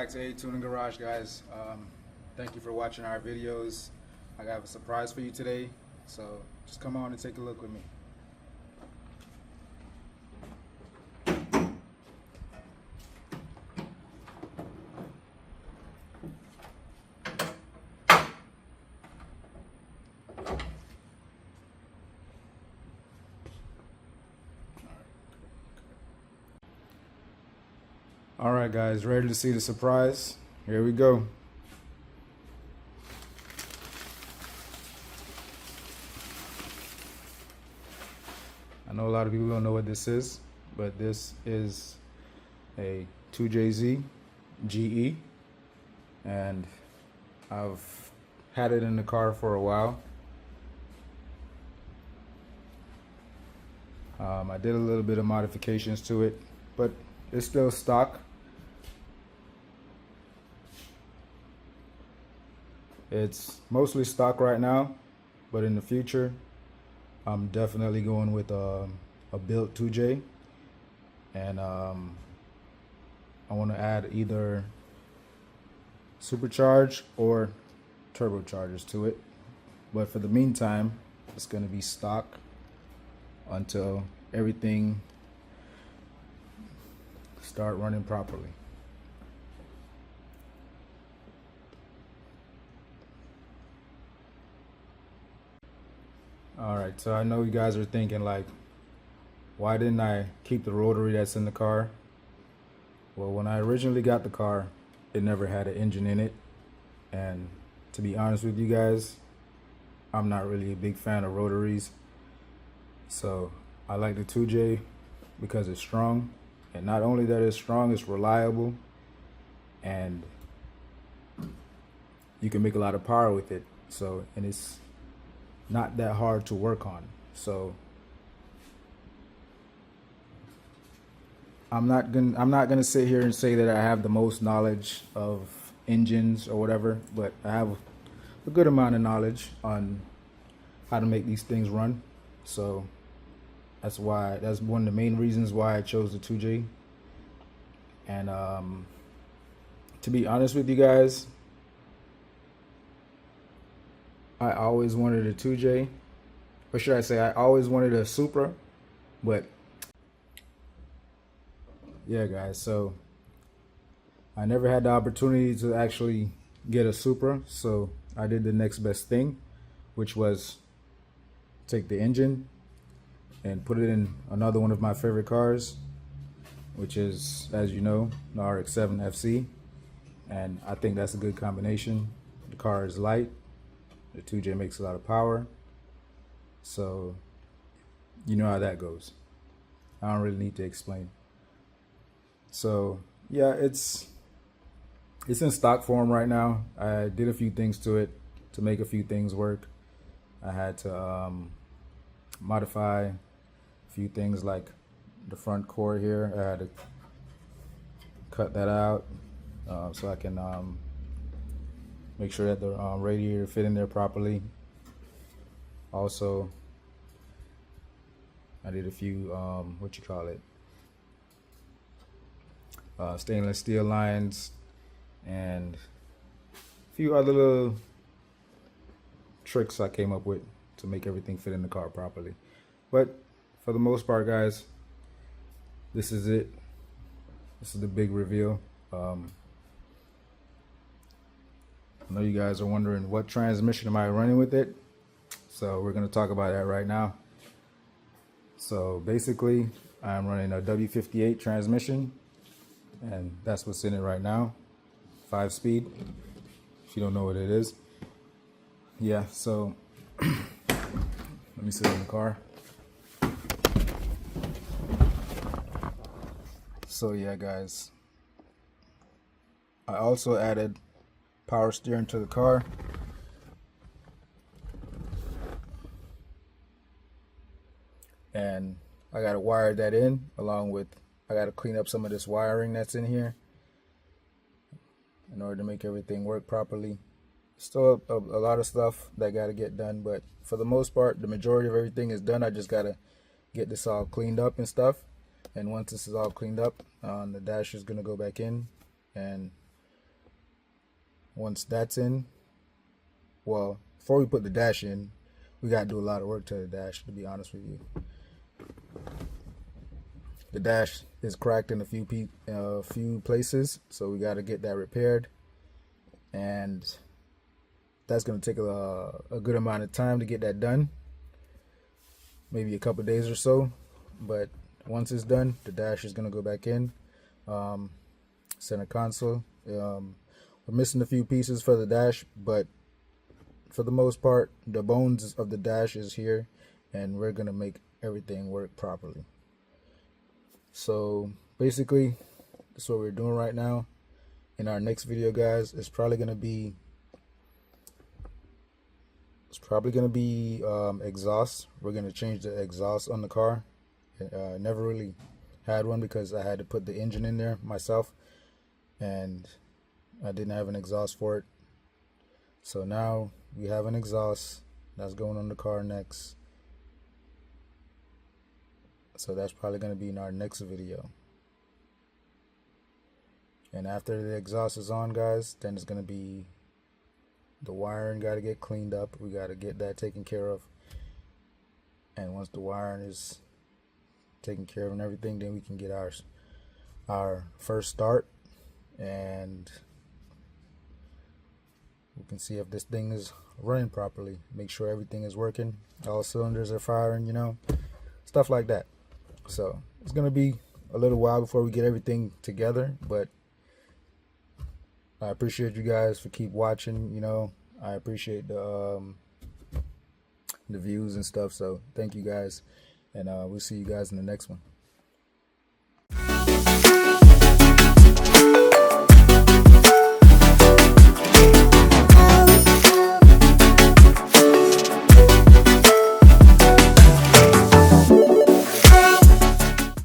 back to A Tuning Garage, guys. Thank you for watching our videos. I have a surprise for you today, so just come on and take a look with me. Alright guys, ready to see the surprise? Here we go. I know a lot of people don't know what this is, but this is a 2JZ GE, and I've had it in the car for a while. I did a little bit of modifications to it, but it's still stock. It's mostly stock right now, but in the future I'm definitely going with a built 2J, and I want to add either supercharge or turbochargers to it, but for the meantime it's going to be stock until everything start running properly. Alright, so I know you guys are thinking like, why didn't I keep the rotary that's in the car? Well, when I originally got the car, it never had an engine in it, and to be honest with you guys, I'm not really a big fan of rotaries. So I like the 2J because it's strong, and not only that it's strong, it's reliable, and you can make a lot of power with it. So, and it's not that hard to work on. So I'm not gonna sit here and say that I have the most knowledge of engines or whatever, but I have a good amount of knowledge on how to make these things run. So that's one of the main reasons why I chose the 2J. And to be honest with you guys, I always wanted a 2J, or should I say I always wanted a Supra, but yeah guys, so I never had the opportunity to actually get a Supra, so I did the next best thing, which was take the engine and put it in another one of my favorite cars, which is, as you know, the RX-7 FC, and I think that's a good combination. The car is light. The 2J makes a lot of power, so you know how that goes. I don't really need to explain. So yeah, it's in stock form right now. I did a few things to it to make a few things work. I had to modify a few things like the front core here. I had to cut that out so I can make sure that the radiator fit in there properly. Also, I did a few stainless steel lines and a few other little tricks I came up with to make everything fit in the car properly. But for the most part, guys, this is it. This is the big reveal. I know you guys are wondering what transmission am I running with it, so we're going to talk about that right now. So basically I'm running a W58 transmission, and that's what's in it right now. 5-speed, if you don't know what it is. Yeah, so let me sit in the car. So yeah guys, I also added power steering to the car. And I gotta wire that in, along with I gotta clean up some of this wiring that's in here in order to make everything work properly. Still a lot of stuff that gotta get done, but for the most part, the majority of everything is done. I just gotta get this all cleaned up and stuff. And once this is all cleaned up, the dash is gonna go back in, and once that's in, well, before we put the dash in, we got to do a lot of work to the dash, to be honest with you. The dash is cracked in a few places, so we got to get that repaired, and that's going to take a good amount of time to get that done, maybe a couple days or so. But once it's done, the dash is going to go back in. Center console, we're missing a few pieces for the dash, but for the most part, the bones of the dash is here, and we're going to make everything work properly. So basically, that's what we're doing right now. In our next video, guys, it's probably going to be exhaust. We're going to change the exhaust on the car. Never really had one because I had to put the engine in there myself, and I didn't have an exhaust for it. So now we have an exhaust that's going on the car next. So that's probably going to be in our next video. And after the exhaust is on, guys, then it's going to be the wiring got to get cleaned up. We got to get that taken care of. And once the wiring is taken care of and everything, then we can get our first start, and we can see if this thing is running properly. Make sure everything is working, all cylinders are firing, you know, stuff like that. So it's gonna be a little while before we get everything together, but I appreciate you guys for keep watching. You know, I appreciate the views and stuff. So thank you guys, and we'll see you guys in the next one.